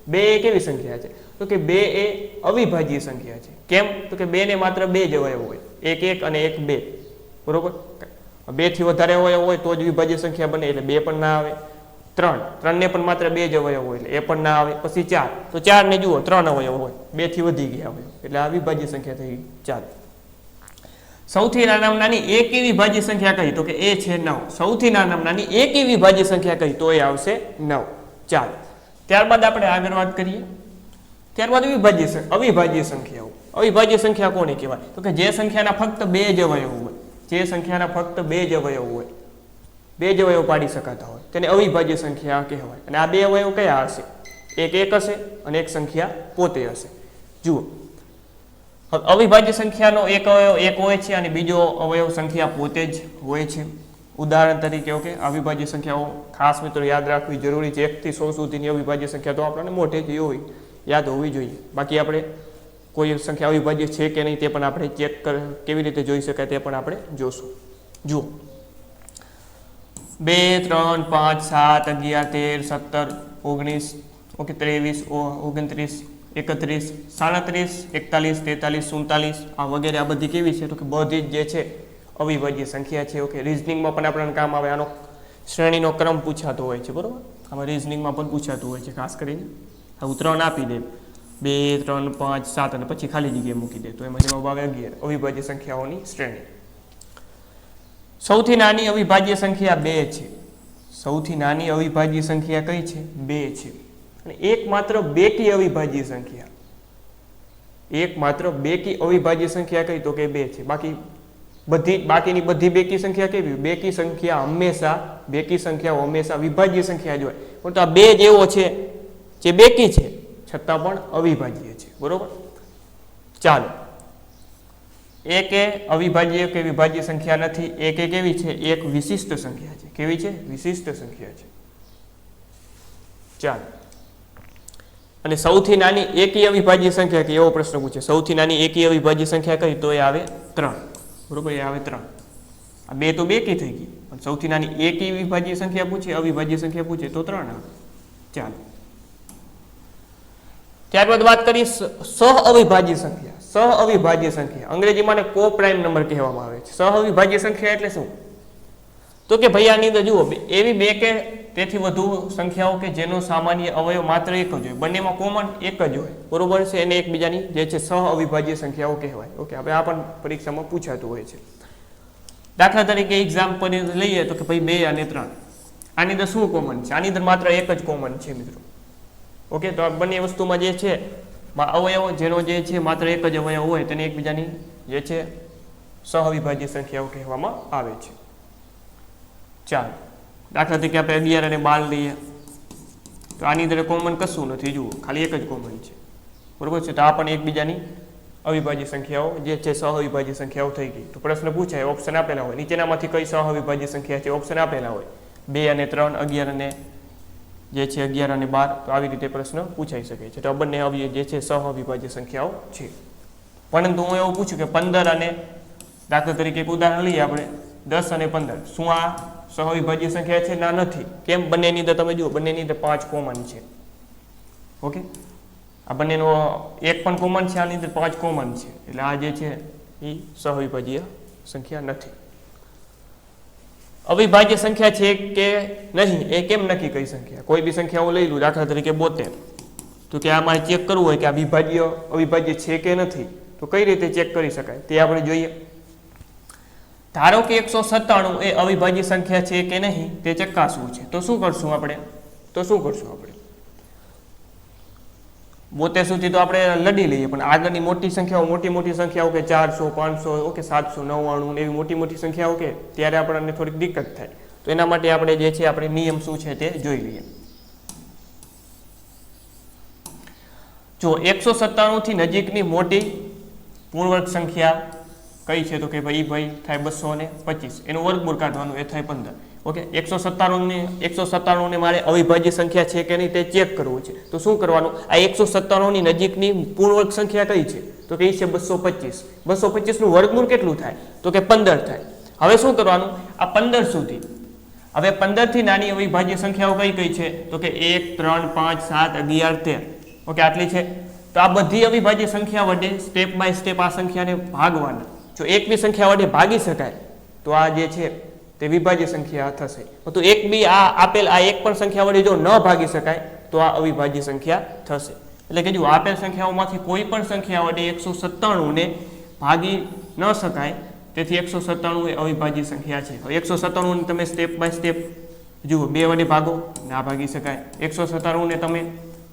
[SPEAKER 1] 2 એ કેવી સંખ્યા છે? તો કે 2 એ અવિભાજ્ય સંખ્યા છે. કેમ? તો કે 2 ને માત્ર 2 જ અવયવ હોય. 1 1 અને 1 2. બરોબર? 2 થી વધારે અવયવ હોય તો જ વિભાજ્ય સંખ્યા બને એટલે 2 પણ ના આવે. 3 ને પણ માત્ર 2 જ અવયવ હોય એટલે એ પણ ના આવે. પછી 4 તો 4 ને જુઓ 3 અવયવ હોય, 2 થી વધી ગયા અવયવ એટલે આ વિભાજ્ય સંખ્યા થઈ ગઈ 4. સૌથી નાનામાં નાની એકી વિભાજ્ય સંખ્યા કઈ? તો કે એ છે 9. સૌથી નાનામાં નાની એકી વિભાજ્ય સંખ્યા કઈ? તો એ આવશે 9. ચાલો, ત્યારબાદ આપણે આગળ વાત કરીએ. ત્યારબાદ અવિભાજ્ય સંખ્યાઓ. અવિભાજ્ય સંખ્યા કોને કહેવાય? તો કે જે સંખ્યાના ફક્ત 2 જ અવયવ હોય. જે સંખ્યાના ફક્ત 2 જ અવયવ હોય, 2 જ અવયવ પાડી શકાતા હોય તેને અવિભાજ્ય સંખ્યા કહેવાય. અને આ 2 અવયવ કયા હશે? એક 1 હશે અને એક સંખ્યા પોતે હશે. જુઓ, અવિભાજ્ય સંખ્યાનો એક અવયવ 1 હોય છે અને બીજો અવયવ સંખ્યા પોતે જ હોય છે. ઉદાહરણ તરીકે ઓકે, અવિભાજ્ય સંખ્યાઓ ખાસ મિત્રો યાદ રાખવી જરૂરી છે. 1 થી 100 સુધીની અવિભાજ્ય સંખ્યા તો આપણને મોટે જ હોય યાદ હોવી જોઈએ. બાકી આપણે કોઈ સંખ્યા અવિભાજ્ય છે કે નહીં તે પણ આપણે ચેક કેવી રીતે જોઈ શકાય તે પણ આપણે જોશું. જુઓ, 2 3 5 7 11 13 17 19 ઓકે 23 29 31 37 41 43 47 આ વગેરે આ બધી કેવી છે? તો કે બધી જ જે છે અવિભાજ્ય સંખ્યા છે. ઓકે, રિઝનિંગમાં પણ આપણને કામ આવે. આનો શ્રેણીનો ક્રમ પૂછાતો હોય છે. બરોબર, આમાં રિઝનિંગમાં પણ પૂછાતું હોય છે ખાસ કરીને. હું 3 આપી દે, 2 3 5 7 અને પછી ખાલી જગ્યાએ મૂકી દે તો એમાં જવાબ આવે 11. અવિભાજ્ય સંખ્યાઓની શ્રેણી. સૌથી નાની અવિભાજ્ય સંખ્યા 2 છે. સૌથી નાની અવિભાજ્ય સંખ્યા કઈ છે? 2 છે. અને એકમાત્ર બેકી અવિભાજ્ય સંખ્યા, એકમાત્ર બેકી અવિભાજ્ય સંખ્યા કઈ? તો કે 2 છે. બાકીની બધી બેકી સંખ્યા કેવી? બેકી સંખ્યાઓ હંમેશા વિભાજ્ય સંખ્યા જ હોય. પરંતુ આ 2 જેવો છે જે બેકી છે છતાં પણ અવિભાજ્ય છે. બરોબર, ચાલો, એક એ અવિભાજ્ય કે વિભાજ્ય સંખ્યા નથી. એક એ કેવી છે? એક વિશિષ્ટ સંખ્યા છે. કેવી છે? વિશિષ્ટ સંખ્યા છે. ચાલો, અને સૌથી નાની એકી અવિભાજ્ય સંખ્યા કે એવો પ્રશ્ન પૂછે. સૌથી નાની એકી અવિભાજ્ય સંખ્યા કઈ? તો એ આવે 3. બરોબર, એ આવે 3. આ 2 તો બેકી થઈ ગઈ. અને સૌથી નાની એકી વિભાજ્ય સંખ્યા પૂછે, અવિભાજ્ય સંખ્યા પૂછે તો 3 આવે. ચાલો, ત્યારબાદ વાત કરીએ સહ અવિભાજ્ય સંખ્યા. સહ અવિભાજ્ય સંખ્યા અંગ્રેજીમાં કો પ્રાઇમ નંબર કહેવામાં આવે છે. સહ અવિભાજ્ય સંખ્યા એટલે શું? તો કે ભાઈ આની અંદર જુઓ, એવી 2 કે તેથી વધુ સંખ્યાઓ કે જેનો સામાન્ય અવયવ માત્ર એક જ હોય, બંનેમાં કોમન એક જ હોય. બરોબર છે, એને એકબીજાની જે છે સહ અવિભાજ્ય સંખ્યાઓ કહેવાય. ઓકે, હવે આ પણ પરીક્ષામાં પૂછાતું હોય છે. દાખલા તરીકે એક્ઝામ્પલ લઈએ તો કે ભાઈ 2 અને 3, આની અંદર શું કોમન છે? આની અંદર માત્ર એક જ કોમન છે મિત્રો. ઓકે, તો આ બંને વસ્તુમાં જે છે અવયવ જેનો જે છે માત્ર એક જ અવયવ હોય તેને એકબીજાની જે છે સહ અવિભાજ્ય સંખ્યાઓ કહેવામાં આવે છે. ચાલો, દાખલા તરીકે આપણે 11 અને 12 લઈએ તો આની અંદર કોમન કશું નથી. જુઓ, ખાલી એક જ કોમન છે. બરોબર છે, તો આ પણ એકબીજાની અવિભાજ્ય સંખ્યાઓ જે છે સહ અવિભાજ્ય સંખ્યાઓ થઈ ગઈ. તો પ્રશ્ન પૂછાય, ઓપ્શન આપેલા હોય, નીચેનામાંથી કઈ સહ અવિભાજ્ય સંખ્યા છે? ઓપ્શન આપેલા હોય 2 અને 3, 11 અને જે છે 11 અને 12. તો આવી રીતે પ્રશ્ન પૂછાઈ શકે છે. તો બંને જે છે સહ અવિભાજ્ય સંખ્યાઓ છે. પરંતુ હું એવું પૂછું કે 15 અને દાખલા તરીકે એક ઉદાહરણ લઈએ આપણે 10 અને 15, શું આ સહ અવિભાજ્ય સંખ્યા છે? ના, નથી. કેમ? બંનેની અંદર તમે જુઓ, બંનેની અંદર 5 કોમન છે. ઓકે, આ બંનેનો એક પણ કોમન છે, આની અંદર 5 કોમન છે. એટલે આ જે છે એ સહ અવિભાજ્ય સંખ્યા નથી. અવિભાજ્ય સંખ્યા છે કે નહીં એ કેમ નક્કી કરી સંખ્યા? કોઈ બી સંખ્યા હું લઈ લઉં, દાખલા તરીકે 72, તો કે આ મારે ચેક કરવું હોય કે આ અવિભાજ્ય છે કે નથી, તો કઈ રીતે ચેક કરી શકાય તે આપણે જોઈએ. ધારો કે 197 એ અવિભાજ્ય સંખ્યા છે કે નહીં તે ચકાસવું છે. તો શું કરશું આપણે? 72 સુધી તો આપણે લડી લઈએ, પણ આગળની મોટી સંખ્યાઓ કે 400 500 ઓકે 799 એવી મોટી સંખ્યાઓ કે ત્યારે આપણને થોડીક દિક્કત થાય. તો એના માટે આપણે જે છે આપણે નિયમ શું છે તે જોઈ લઈએ. જો 197 થી નજીકની મોટી પૂર્ણવર્ગ સંખ્યા કઈ છે તો કે ભાઈ થાય 225, એનું વર્ગમૂળ કાઢવાનું, એ થાય 15. ઓકે, 197 ને મારે અવિભાજ્ય સંખ્યા છે કે નહીં તે ચેક કરવું છે. તો શું કરવાનું, આ 197 ની નજીકની પૂર્ણવર્ગ સંખ્યા કઈ છે તો કઈ છે 225. 225 નું વર્ગમૂળ કેટલું થાય તો કે 15 થાય. હવે શું કરવાનું, આ 15 સુધી, હવે 15 થી નાની અવિભાજ્ય સંખ્યાઓ કઈ છે તો કે 1 3 5 7 11 13. ઓકે, આટલી છે. તો આ બધી અવિભાજ્ય સંખ્યા વડે સ્ટેપ બાય સ્ટેપ આ સંખ્યાને ભાગવાના. જો એકની સંખ્યા વડે ભાગી શકાય તો આ જે છે તે વિભાજ્ય સંખ્યા થશે. તો એક બી આ આપેલ આ એક પણ સંખ્યા વડે જો ન ભાગી શકાય તો આ અવિભાજ્ય સંખ્યા થશે. એટલે કે જો આપેલ સંખ્યાઓમાંથી કોઈ પણ સંખ્યા વડે 197 ને ભાગી ન શકાય, તેથી 197 એ અવિભાજ્ય સંખ્યા છે. હવે 197 ને તમે સ્ટેપ બાય સ્ટેપ જુઓ, 2 વડે ભાગો ના ભાગી શકાય, 197 ને તમે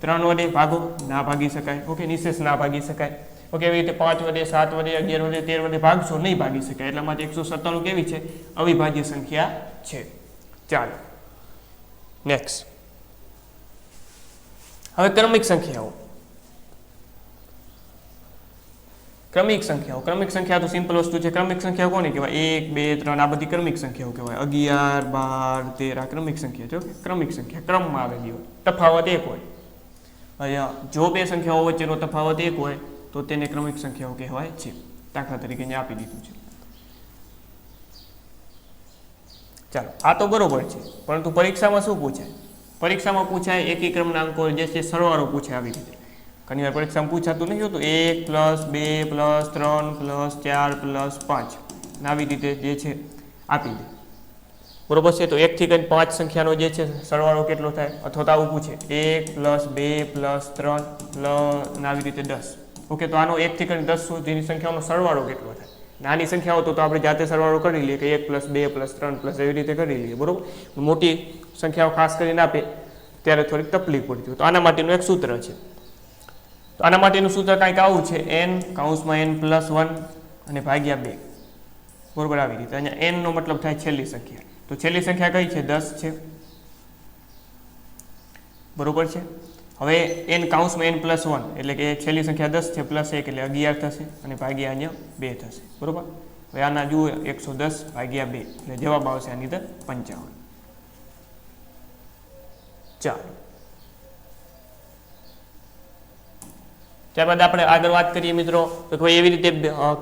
[SPEAKER 1] 3 વડે ભાગો ના ભાગી શકાય. ઓકે, નિશેષ ના ભાગી શકાય. ઓકે, એવી રીતે 5 વડે 7 વડે 11 વડે 13 વડે ભાગશો નહીં ભાગી શકાય. એટલા માટે 197 કેવી છે, અવિભાજ્ય સંખ્યા છે. ચાલો નેક્સ્ટ. હવે ક્રમિક સંખ્યાઓ. ક્રમિક સંખ્યા તો સિમ્પલ વસ્તુ છે. ક્રમિક સંખ્યા કોને કહેવાય, 1 2 3 આ બધી ક્રમિક સંખ્યાઓ કહેવાય. 11 12 13 આ ક્રમિક સંખ્યા છે. ક્રમિક સંખ્યા ક્રમમાં આવેલી હોય, તફાવત 1 હોય. જો બે સંખ્યાઓ વચ્ચેનો તફાવત 1 હોય તો તેને ક્રમિક સંખ્યાઓ કહેવાય છે. દાખલા તરીકે અહીંયા આપી દીધું છે. ચાલો, આ તો બરોબર છે, પરંતુ પરીક્ષામાં શું પૂછાય? પરીક્ષામાં પૂછાય એકી ક્રમના અંકો જે છે સરવાળો પૂછાય. આવી રીતે ઘણી વાર પરીક્ષામાં પૂછાતું નહીં હોતું 1 + 2 + 3 + 4 + 5 આવી રીતે જે છે આપી દે. બરોબર છે. તો 1 થી કરીને 5 સંખ્યાનો જે છે સરવાળો કેટલો થાય, અથવા તો આવું પૂછે 1 + 2 + 3 આવી રીતે 10. ઓકે, તો આનો 1 થી કરીને 10 સુધીની સંખ્યાઓનો સરવાળો કેટલો થાય? નાની સંખ્યાઓ તો આપણે જાતે સરવાળો કરી લઈએ કે 1 + 2 + 3 એવી રીતે કરી લઈએ. બરોબર. મોટી સંખ્યાઓ ખાસ કરીને આપે ત્યારે થોડીક તકલીફ પડતી હોય. તો આના માટેનું એક સૂત્ર છે. તો આના માટેનું સૂત્ર કંઈક આવું છે, n + 1 અને ભાગ્યા 2. બરોબર, આવી રીતે. અહીંયા n નો મતલબ થાય છેલ્લી સંખ્યા. તો છેલ્લી સંખ્યા કઈ છે, 10 છે. બરોબર છે. હવે n + 1 એટલે કે છેલ્લી સંખ્યા 10 છે, +1 એટલે 11 થશે અને ભાગ્યા અહીંયા 2 થશે. બરોબર. હવે આના જુઓ 110 ભાગ્યા 2 એટલે જવાબ આવશે આની અંદર 55. ચાલો, ત્યારબાદ આપણે આગળ વાત કરીએ મિત્રો તો કોઈ એવી રીતે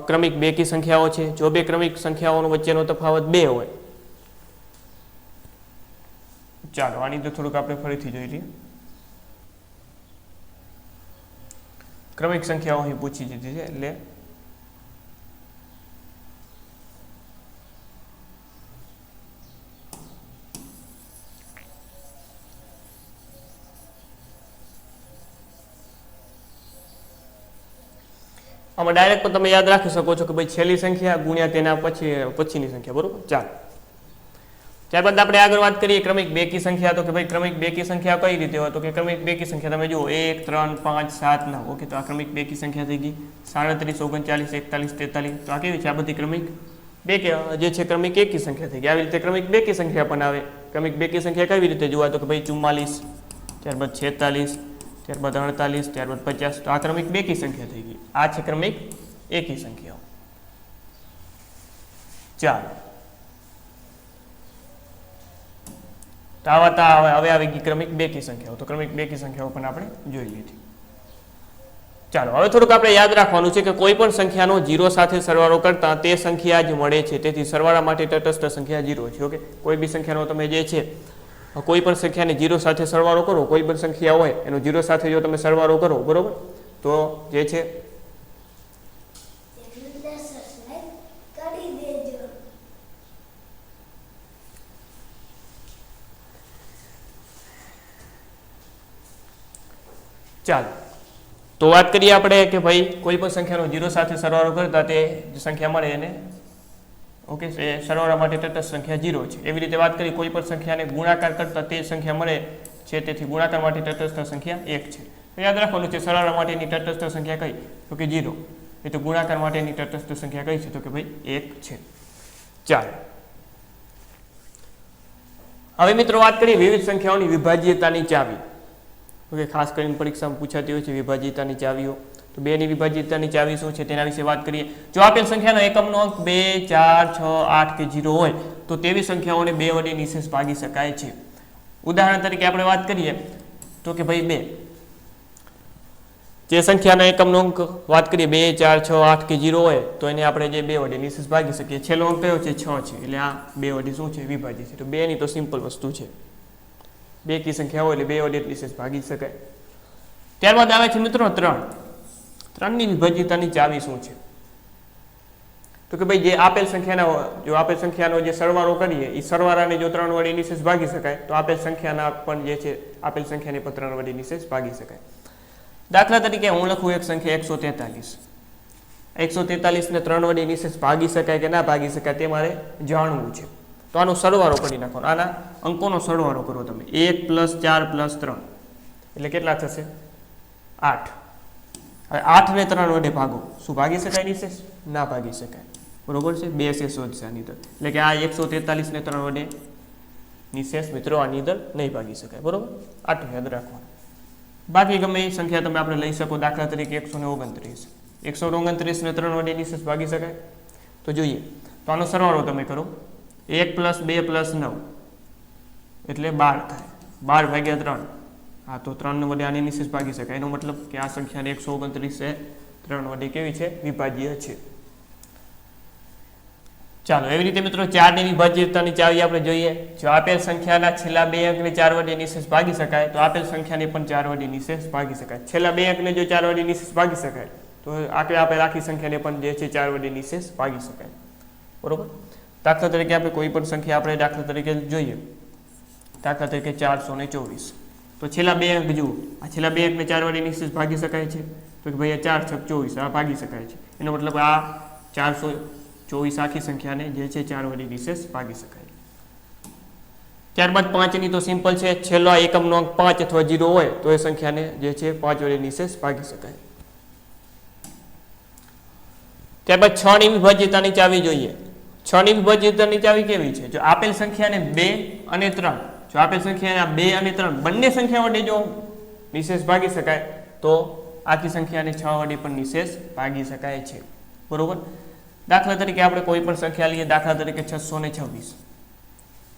[SPEAKER 1] ક્રમિક બેકી સંખ્યાઓ છે. જો બે ક્રમિક સંખ્યાઓનો વચ્ચેનો તફાવત 2 હોય. ચાલો, આની તો થોડુંક આપણે ફરીથી જોઈ લઈએ. ક્રમિક સંખ્યાઓ અહીં પૂછી દીધી છે. એટલે આમાં ડાયરેક્ટ તમે યાદ રાખી શકો છો કે ભાઈ છેલ્લી સંખ્યા ગુણ્યા તેના પછીની સંખ્યા. બરોબર. ચાલો, ત્યારબાદ આપણે આગળ વાત કરીએ ક્રમિક બેકી સંખ્યા. તો કે ભાઈ ક્રમિક બેકી સંખ્યા કઈ રીતે હોય તો કે ક્રમિક બેકી સંખ્યા તમે જુઓ 1 3 5 7 9. ઓકે, તો આ ક્રમિક બેકી સંખ્યા થઈ ગઈ. 37 39 41 43. તો આ કેવી છે, આ બધી ક્રમિક બેકી જે છે ક્રમિક એકી સંખ્યા થઈ ગઈ. આવી રીતે ક્રમિક બેકી સંખ્યા પણ આવે. ક્રમિક બેકી સંખ્યા કેવી રીતે જોવા તો કે ભાઈ 44, ત્યારબાદ 46, ત્યારબાદ 48, ત્યારબાદ 50. તો આ ક્રમિક બેકી સંખ્યા થઈ ગઈ. આ છે ક્રમિક એકી સંખ્યાઓ. ચાલો, તો હવે આવી ગઈ ક્રમિક બેકી સંખ્યાઓ. તો ક્રમિક બેકી સંખ્યાઓ પણ આપણે જોઈ લીધી. ચાલો, હવે થોડુંક આપણે યાદ રાખવાનું છે કે કોઈ પણ સંખ્યાનો 0 સાથે સરવાળો કરતા તે સંખ્યા જ મળે છે. તેથી સરવાળા માટે તટસ્થ સંખ્યા 0 છે. ઓકે, કોઈ બી સંખ્યાનો તમે જે છે કોઈ પણ સંખ્યાને 0 સાથે સરવાળો કરો, કોઈ પણ સંખ્યા હોય એનો 0 સાથે જો તમે સરવાળો કરો, બરોબર, તો જે છે ચાલો, તો વાત કરીએ આપણે કે ભાઈ કોઈ પણ સંખ્યાનો 0 સાથે સરવાળો કરતા તે સંખ્યા મળે એને ઓકે એ સરવાળા માટે તટસ્થ સંખ્યા 0 છે. એવી રીતે વાત કરી કોઈ પણ સંખ્યાને ગુણાકાર કરતા તે સંખ્યા મળે છે, તેથી ગુણાકાર માટે તટસ્થ સંખ્યા 1 છે. યાદ રાખવાનું છે સરવાળા માટેની તટસ્થ સંખ્યા કઈ, તો કે 0. એ તો ગુણાકાર માટેની તટસ્થ સંખ્યા કઈ છે, તો કે ભાઈ 1 છે. ચાલો હવે મિત્રો વાત કરીએ વિવિધ સંખ્યાઓની વિભાજ્યતાની ચાવી. ઓકે, ખાસ કરીને પરીક્ષામાં પૂછાતી હોય છે વિભાજ્યતાની ચાવીઓ. તો 2 ની વિભાજ્યતાની ચાવી શું છે તેના વિશે વાત કરીએ. જો આપેલ સંખ્યાનો એકમનો અંક 2, 4, 6, 8 કે 0 હોય તો તેવી સંખ્યાઓને 2 વડે નિશેષ ભાગી શકાય છે. ઉદાહરણ તરીકે આપણે વાત કરીએ તો કે ભાઈ 2, જે સંખ્યાના એકમનો અંક વાત કરીએ 2, 4, 6, 8 કે 0 હોય તો એને આપણે જે 2 વડે નિશેષ ભાગી શકીએ. છેલ્લો અંક કયો છે, 6 છે, એટલે આ 2 વડે શું છે, વિભાજ્ય છે. તો 2 ની તો સિમ્પલ વસ્તુ છે, 2 કી સંખ્યા હોય એટલે 2 વડે નિશેષ ભાગી શકાય. ત્યારબાદ આવે છે મિત્રો 3. 3 ની વિભાજ્યતાની ચાવી શું છે, તો કે ભાઈ જે આપેલ સંખ્યાનો જે સરવાળો કરીએ એ સરવાળાને જો 3 વડે નિશેષ ભાગી શકાય તો આપેલ સંખ્યાના પણ જે છે આપેલ સંખ્યાને પણ 3 વડે નિશેષ ભાગી શકાય. દાખલા તરીકે હું લખું એક સંખ્યા 143. 143 ને 3 વડે નિશેષ ભાગી શકાય કે ના ભાગી શકાય તે મારે જાણવું છે. તો આનો સરવાળો કરી નાખવાનો, આના અંકોનો સરવાળો કરો તમે. 1 + 4 + 3 એટલે કેટલા થશે, 8. હવે 8 ને 3 વડે ભાગો, શું ભાગી શકાય નિશેષ, ના ભાગી શકાય. બરોબર છે, 2 શેષ વધશે આની અંદર. એટલે કે આ 143 ને 3 વડે નિશેષ મિત્રો આની અંદર નહીં ભાગી શકાય. બરોબર, આટલું યાદ રાખવાનું. બાકી ગમે એ સંખ્યા તમે આપણે લઈ શકો. દાખલા તરીકે 129. 129 ને 3 વડે નિશેષ ભાગી શકાય. તો જોઈએ, તો આનો સરવાળો તમે કરો. 1 + 2 + 9 એટલે 12 થાય. 12 ભાગ્યા 3, હા તો 3 વડે આની નિશેષ ભાગી શકાય. એનો મતલબ કે આ સંખ્યાને 129 એ 3 વડે કેવી છે, વિભાજ્ય છે. ચાલો એવી રીતે મિત્રો 4 ની વિભાજ્યતાની ચાવી આપણે જોઈએ. જો આપેલ સંખ્યાના છેલ્લા 2 અંકને 4 વડે નિશેષ ભાગી શકાય તો આપેલ સંખ્યાને પણ 4 વડે નિશેષ ભાગી શકાય. છેલ્લા 2 અંકને જો 4 વડે નિશેષ ભાગી શકાય તો આપેલ આખી સંખ્યાને પણ જે છે 4 વડે નિશેષ ભાગી શકાય. બરોબર, દાખલા તરીકે આપણે કોઈ પણ સંખ્યા આપણે દાખલા તરીકે જોઈએ, દાખલા તરીકે 424. તો છેલ્લા 2 અંક જુઓ, આ છેલ્લા 2 અંકને 4 વડે નિશેષ ભાગી શકાય છે, તો કે ભાઈ 4 × 6 = 24, આ ભાગી શકાય છે. એનો મતલબ આ 424 આખી સંખ્યાને જે છે 4 વડે નિશેષ ભાગી શકાય. ત્યારબાદ 5 ની તો સિમ્પલ છે, છેલ્લો એકમનો અંક 5 અથવા 0 હોય તો એ સંખ્યાને જે છે 5 વડે નિશેષ ભાગી શકાય. ત્યારબાદ 6 ની વિભાજ્યતાની ચાવી જોઈએ. 6 ની વિભાજ્યતાની ચાવી કેવી છે, જો આપેલ સંખ્યાને 2 અને 3, જો આપેલ સંખ્યાના 2 અને 3 બંને સંખ્યા વડે જો નિશેષ ભાગી શકાય તો આખી સંખ્યાને 6 વડે પણ નિશેષ ભાગી શકાય છે. બરોબર, દાખલા તરીકે આપણે કોઈ પણ સંખ્યા લઈએ, દાખલા તરીકે 626.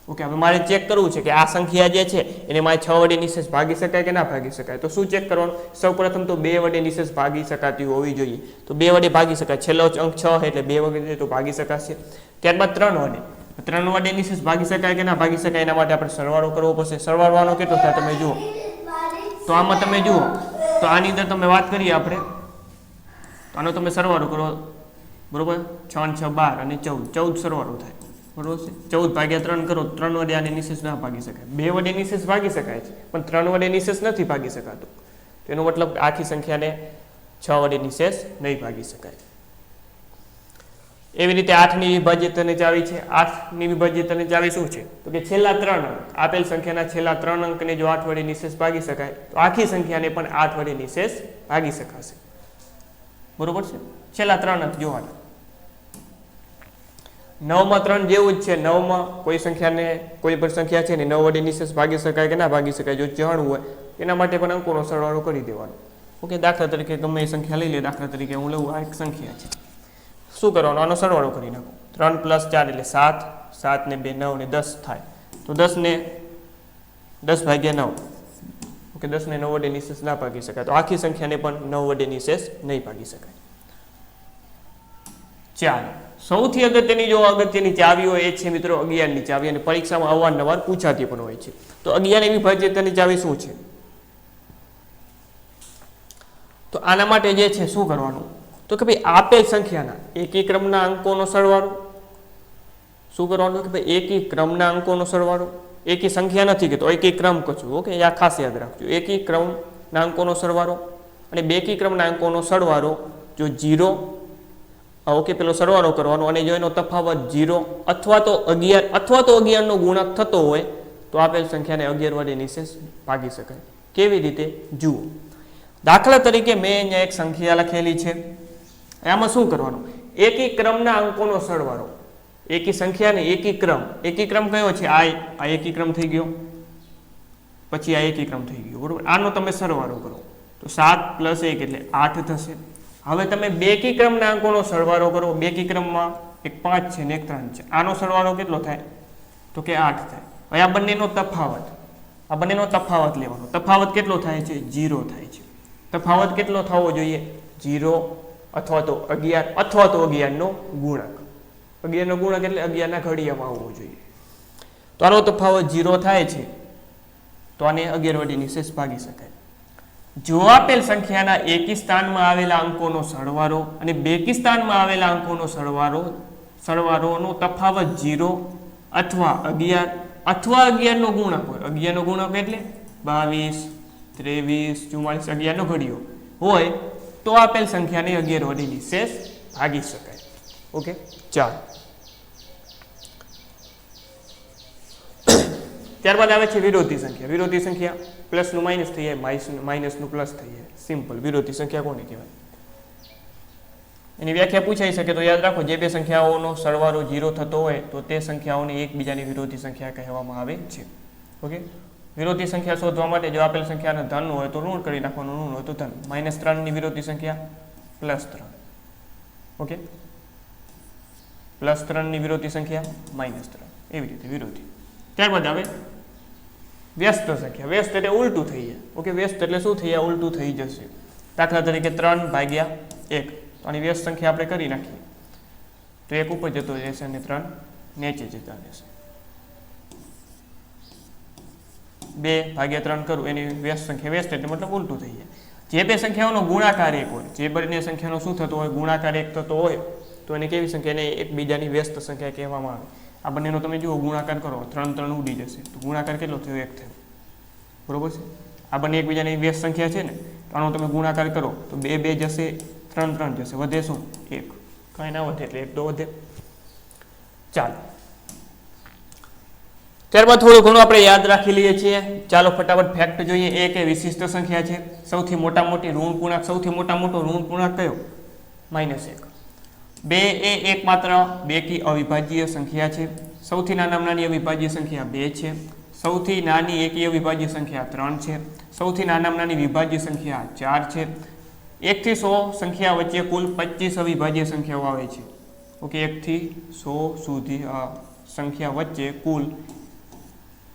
[SPEAKER 1] ઓકે, હવે મારે ચેક કરવું છે કે આ સંખ્યા જે છે એને મારે 6 વડે નિશેષ ભાગી શકાય કે ના ભાગી શકાય. તો શું ચેક કરવાનું, સૌપ્રથમ તો 2 વડે નિશેષ ભાગી શકાતી હોવી જોઈએ. તો 2 વડે ભાગી શકાય, છેલ્લો અંક 6 એટલે 2 વડે તો ભાગી શકાશે. ત્યારબાદ 3 વડે નિશેષ ભાગી શકાય કે ના ભાગી શકાય એના માટે આપણે સરવાળો કરવો પડશે. સરવાળો આનો કેટલો થાય તમે જુઓ, તો આમાં તમે જુઓ તો આની અંદર તમે વાત કરીએ આપણે, તો આનો તમે સરવાળો કરો. બરોબર, 6 × 6 = 12 અને 14 સરવાળો થાય. બરોબર છે, 14 ભાગ્યા 3 કરો, 3 વડે આને નિશેષ ના ભાગી શકાય. 2 વડે નિશેષ ભાગી શકાય છે પણ 3 વડે નિશેષ નથી ભાગી શકાતું. તેનો મતલબ આખી સંખ્યાને 6 વડે નિશેષ નહીં ભાગી શકાય. એવી રીતે 8 ની વિભાજ્યતાની ચાવી છે. 8 ની વિભાજ્યતાની ચાવી શું છે, તો કે છેલ્લા 3 અંક, આપેલ સંખ્યાના છેલ્લા 3 અંકને જો 8 વડે નિશેષ ભાગી શકાય તો આખી સંખ્યાને પણ 8 વડે નિશેષ ભાગી શકાશે. બરોબર છે, છેલ્લા 3 અંક જોવાના. 9 માં 3 જેવું જ છે. 9 માં કોઈ પણ સંખ્યા છે ને 9 વડે નિશેષ ભાગી શકાય કે ના ભાગી શકાય જો જાણવું હોય એના માટે પણ અંકોનો સરવાળો કરી દેવાનો. ઓકે, દાખલા તરીકે ગમે એ સંખ્યા લઈ લે. દાખલા તરીકે હું લઉં આ એક સંખ્યા છે, શું કરવાનું, આનો સરવાળો કરી નાખો. 3 + 4 એટલે 7, 7 ને 2 9 ને 10 થાય. તો 10 ને 10 ભાગ્યા 9, ઓકે, 10 ને 9 વડે નિશેષ ના ભાગી શકાય તો આખી સંખ્યાને પણ 9 વડે નિશેષ નહીં ભાગી શકાય. ચાલો, સૌથી અગત્યની જો અગત્યની ચાવી હોય એ છે મિત્રો 11 ની ચાવી, અને પરીક્ષામાં અવારનવાર પૂછાતી પણ હોય છે. તો 11 ની વિભાજ્યતાની ચાવી શું છે, તો આના માટે જે છે શું કરવાનું, તો કે ભાઈ આપેલ સંખ્યાના એકી ક્રમના અંકોનો સરવાળો. શું કરવાનું કે ભાઈ એકી ક્રમના અંકોનો સરવાળો. એકી સંખ્યા નથી કહેતો, એકી ક્રમ કશું. ઓકે, આ ખાસ યાદ રાખજો, એકી ક્રમના અંકોનો સરવાળો અને બેકી ક્રમના અંકોનો સરવાળો જો 0, ઓકે, પેલો સરવાળો કરવાનો અને જો એનો તફાવત 0 અથવા તો 11 નો ગુણક થતો હોય તો આપેલ સંખ્યાને 11 વડે નિશેષ ભાગી શકાય. કેવી રીતે જુઓ, દાખલા તરીકે મેં અહીંયા એક સંખ્યા લખેલી છે, આમાં શું કરવાનું, એકી ક્રમના અંકોનો સરવાળો, એકી સંખ્યા ને એકી ક્રમ કયો છે, આ એકી ક્રમ થઈ ગયો, પછી આ એકી ક્રમ થઈ ગયો, બરોબર. આનો તમે સરવાળો કરો તો 7 + 1 એટલે 8 થશે. હવે તમે બેકી ક્રમના અંકોનો સરવાળો કરો, બેકી ક્રમમાં એક 5 છે ને એક 3 છે, આનો સરવાળો કેટલો થાય તો કે 8 થાય. હવે આ બંનેનો તફાવત લેવાનો, તફાવત કેટલો થાય છે, 0 થાય છે. તફાવત કેટલો થવો જોઈએ, 0 અથવા તો 11 અથવા તો 11 નો ગુણક. 11 નો ગુણક એટલે 11 ના ઘડિયામાં આવવો જોઈએ. તો આનો તફાવત 0 થાય છે તો આને 11 વડે નિશેષ ભાગી શકાય. જો આપેલ સંખ્યાના એકી સ્થાનમાં આવેલા અંકોનો સરવાળો અને બેકી સ્થાનમાં આવેલા અંકોનો સરવાળોનો તફાવત 0 અથવા 11 અથવા 11 નો ગુણક હોય, 11 નો ગુણક એટલે 22 23 44 11 નો ઘડિયો હોય તો આપેલ સંખ્યાને 11 વડે નિશેષ ભાગી શકાય. ઓકે, ચાલો. ત્યારબાદ આવે છે વિરોધી સંખ્યા. વિરોધી સંખ્યા પ્લસ નું માઇનસ થઈ જાય, માઇનસ નું પ્લસ થઈ જાય, સિમ્પલ. વિરોધી સંખ્યા કોને કહેવાય, એની વ્યાખ્યા પૂછાઈ શકે તો યાદ રાખો, જે બે સંખ્યાઓનો સરવાળો 0 થતો હોય તો તે સંખ્યાઓને એકબીજાની વિરોધી સંખ્યા કહેવામાં આવે છે. ઓકે, વિરોધી સંખ્યા શોધવા માટે જો આપેલ સંખ્યાને ધન હોય તો ઋણ કરી નાખવાનું, ઋણ હોય તો ધન. -3 ની વિરોધી સંખ્યા +3. ઓકે, +3 ની વિરોધી સંખ્યા -3, એવી રીતે વિરોધી. ત્યારબાદ આવે વ્યસ્ત સંખ્યા. વ્યસ્ત એટલે ઉલટું થઈ જાય. ઓકે, વ્યસ્ત એટલે શું થઈ જાય, ઉલટું થઈ જશે. દાખલા તરીકે 3/1. આની વ્યસ્ત સંખ્યા આપણે કરી નાખીએ તો 1 ઉપર જતો રહેશે અને 3 નીચે જતા રહેશે. 2/3 કરું એની વ્યસ્ત સંખ્યા, વ્યસ્ત એટલે મતલબ ઉલટું થઈ જાય. જે બે સંખ્યાઓનો ગુણાકાર 1 હોય, જે બંને સંખ્યાનો શું થતો હોય, ગુણાકાર 1 થતો હોય તો એને કેવી સંખ્યા, એને એકબીજાની વ્યસ્ત સંખ્યા કહેવામાં આવે. આ બંનેનો તમે જુઓ ગુણાકાર કરો, 3 ઉડી જશે તો ગુણાકાર કેટલો થયો, 1 થયો, બરોબર છે. આ બંને એકબીજાની વ્યસ્ત સંખ્યા છે ને, તો આનો તમે ગુણાકાર કરો તો 2 જશે, 3 જશે, વધે શું, 1. કાંઈ ના વધે એટલે 1 તો વધે. ચાલો, ત્યારબાદ થોડું ઘણું આપણે યાદ રાખી લઈએ છીએ. ચાલો ફટાફટ ફેક્ટ જોઈએ. એક એ વિશિષ્ટ સંખ્યા છે. સૌથી મોટા મોટી ઋણ પૂર્ણાંક, સૌથી મોટા મોટો ઋણ પૂર્ણાંક કયો, -1. 2 એ એકમાત્ર બેકી અવિભાજ્ય સંખ્યા છે. સૌથી નાની અવિભાજ્ય સંખ્યા 2 છે. સૌથી નાની એકી અવિભાજ્ય સંખ્યા 3 છે. સૌથી નાની વિભાજ્ય સંખ્યા 4 છે. 1 થી 100 સંખ્યા વચ્ચે કુલ 25 અવિભાજ્ય સંખ્યાઓ આવે છે. ઓકે, 1 થી 100 સુધી સંખ્યા વચ્ચે કુલ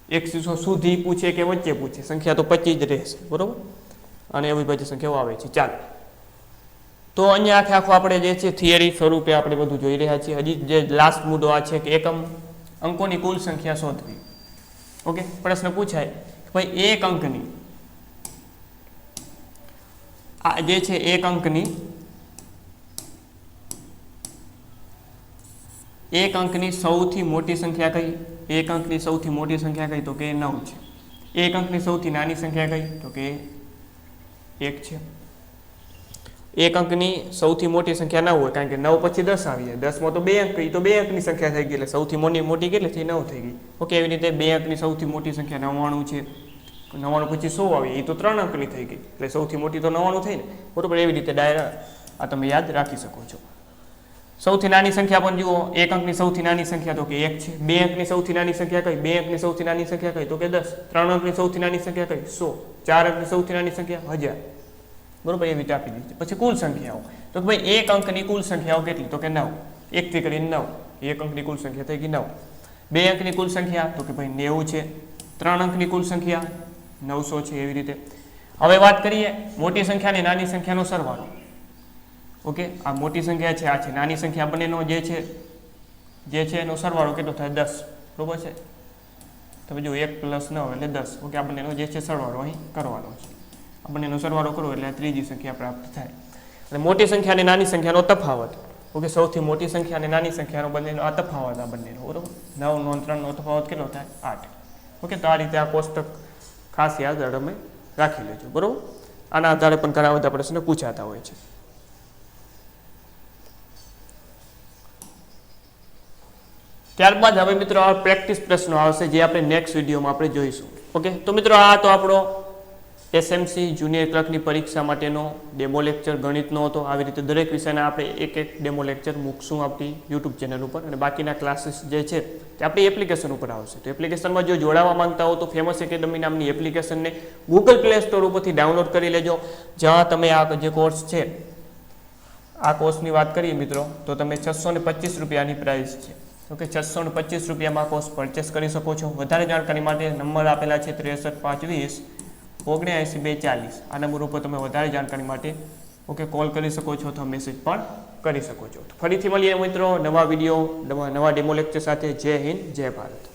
[SPEAKER 1] 1 થી 100 સુધી પૂછે કે વચ્ચે પૂછે, સંખ્યા તો 25 જ રહેશે, બરોબર. અને અવિભાજ્ય સંખ્યાઓ આવે છે. ચાલો, તો અહીંયા આખો આપણે જે છે થિયરી સ્વરૂપે આપણે બધું જોઈ રહ્યા છીએ. હજી જે લાસ્ટ મુદ્દો આ છે કે એકમ અંકોની કુલ સંખ્યા શોધવી. ઓકે, પ્રશ્ન પૂછાય ભાઈ એક અંકની, આ જે છે એક અંકની સૌથી મોટી સંખ્યા કઈ, એક અંકની સૌથી મોટી સંખ્યા કઈ તો કે 9 છે. એક અંકની સૌથી નાની સંખ્યા કઈ તો કે 1 છે. એક અંકની સૌથી મોટી સંખ્યા 9 હોય, કારણ કે 9 પછી 10 આવી જાય, 10 માં તો 2 અંક, તો 2 અંકની સંખ્યા થઈ ગઈ એટલે સૌથી મોટી કેટલી થઈ, 9 થઈ ગઈ. ઓકે, એવી રીતે 2 અંકની સૌથી મોટી સંખ્યા 99 છે. 99 પછી 100 આવી, એ તો 3 અંકની થઈ ગઈ એટલે સૌથી મોટી તો 99 થઈ ને, બરોબર. એવી રીતે આ તમે યાદ રાખી શકો છો. સૌથી નાની સંખ્યા પણ જુઓ, એક અંકની સૌથી નાની સંખ્યા તો કે 1 છે. 2 અંકની સૌથી નાની સંખ્યા કઈ, 2 અંકની સૌથી નાની સંખ્યા કઈ તો કે 10. 3 અંકની સૌથી નાની સંખ્યા કઈ, 100. 4 અંકની સૌથી નાની સંખ્યા 1000, બરોબર. એવી રીતે આપી દીધી. પછી કુલ સંખ્યાઓ તો ભાઈ એક અંકની કુલ સંખ્યાઓ કેટલી તો કે 9, 1 થી કરીને 9, એક અંકની કુલ સંખ્યા થઈ ગઈ 9. 2 અંકની કુલ સંખ્યા તો કે ભાઈ 90 છે. 3 અંકની કુલ સંખ્યા 900 છે. એવી રીતે હવે વાત કરીએ મોટી સંખ્યા અને નાની સંખ્યાનો સરવાળો. ઓકે, આ મોટી સંખ્યા છે, આ છે નાની સંખ્યા, બંનેનો જે છે એનો સરવાળો કેટલો થાય, 10, બરોબર છે. તમે જો 1 + 9 એટલે 10. ઓકે, આ બંનેનો જે છે સરવાળો અહીં કરવાનો છે. આ બંનેનો સરવાળો કરો એટલે આ ત્રીજી સંખ્યા પ્રાપ્ત થાય. અને મોટી સંખ્યા અને નાની સંખ્યાનો તફાવત. ઓકે, સૌથી મોટી સંખ્યા અને નાની સંખ્યાનો બંનેનો આ તફાવત, આ બંનેનો, બરોબર. 9 અને 3 નો તફાવત કેટલો થાય, 8. ઓકે, તો આ રીતે આ કોષ્ટક ખાસ યાદ તમે રાખી લેજો, બરોબર. આના આધારે પણ ઘણા બધા પ્રશ્નો પૂછાતા હોય છે. ત્યારબાદ હવે મિત્રો આ પ્રેક્ટિસ પ્રશ્નો આવશે જે આપણે નેક્સ્ટ વિડીયોમાં આપણે જોઈશું. ઓકે, તો મિત્રો આ તો આપણો એસએમસી જુનિયર ક્લર્કની પરીક્ષા માટેનો ડેમો લેક્ચર ગણિતનો હતો. આવી રીતે દરેક વિષયના આપણે એક ડેમો લેક્ચર મૂકશું આપણી યુટ્યુબ ચેનલ ઉપર, અને બાકીના ક્લાસીસ જે છે તે આપણી એપ્લિકેશન ઉપર આવશે. તો એપ્લિકેશનમાં જો જોડાવા માંગતા હો તો ફેમસ એકેડમી નામની એપ્લિકેશનને ગૂગલ પ્લે સ્ટોર ઉપરથી ડાઉનલોડ કરી લેજો. જ્યાં તમે આ જે કોર્સ છે, આ કોર્સની વાત કરીએ મિત્રો, તો તમે 625 રૂપિયાની પ્રાઇસ છે. ઓકે, 625 રૂપિયામાં કોર્સ પરચેસ કરી શકો છો. વધારે જાણકારી માટે નંબર આપેલા છે 63520 79 240. આ નંબર ઉપર તમે વધારે જાણકારી માટે ઓકે કોલ કરી શકો છો અથવા મેસેજ પણ કરી શકો છો. ફરીથી મળીએ મિત્રો નવા વિડીયો, નવા ડેમો લેક્ચર સાથે. જય હિન્દ, જય ભારત.